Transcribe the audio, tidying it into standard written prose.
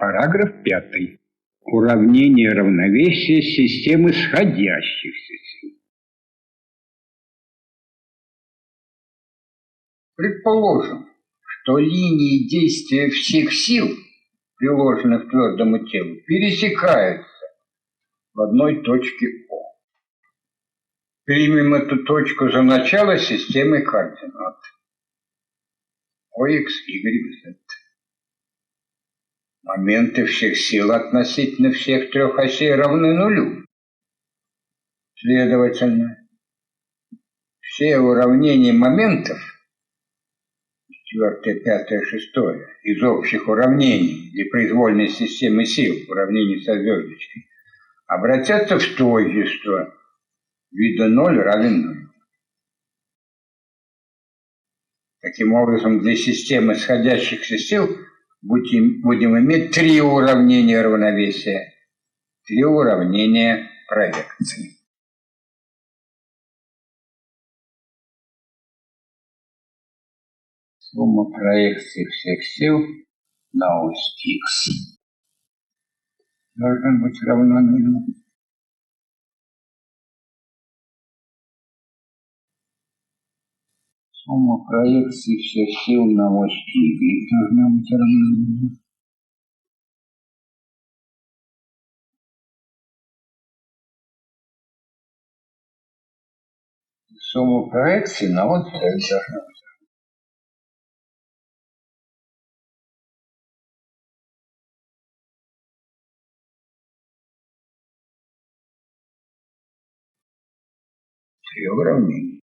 Параграф 5. Уравнение равновесия системы сходящихся сил. Предположим, что линии действия всех сил, приложенных к твердому телу, пересекаются в одной точке О. Примем эту точку за начало системы координат Х, Y, Z. Моменты всех сил относительно всех трех осей равны нулю. Следовательно, все уравнения моментов, четвертое, пятое, шестое, из общих уравнений для произвольной системы сил, уравнений со звездочкой, обратятся в тождество вида 0 равен 0. Таким образом, для системы сходящихся сил будем иметь три уравнения равновесия, три уравнения проекции. Сумма проекций всех сил на ось X должна быть равна нулю. Сумма проекций всех сил на ось Y должна быть равна нулю. Сумма проекций на ось Z должна быть. Три уравнения.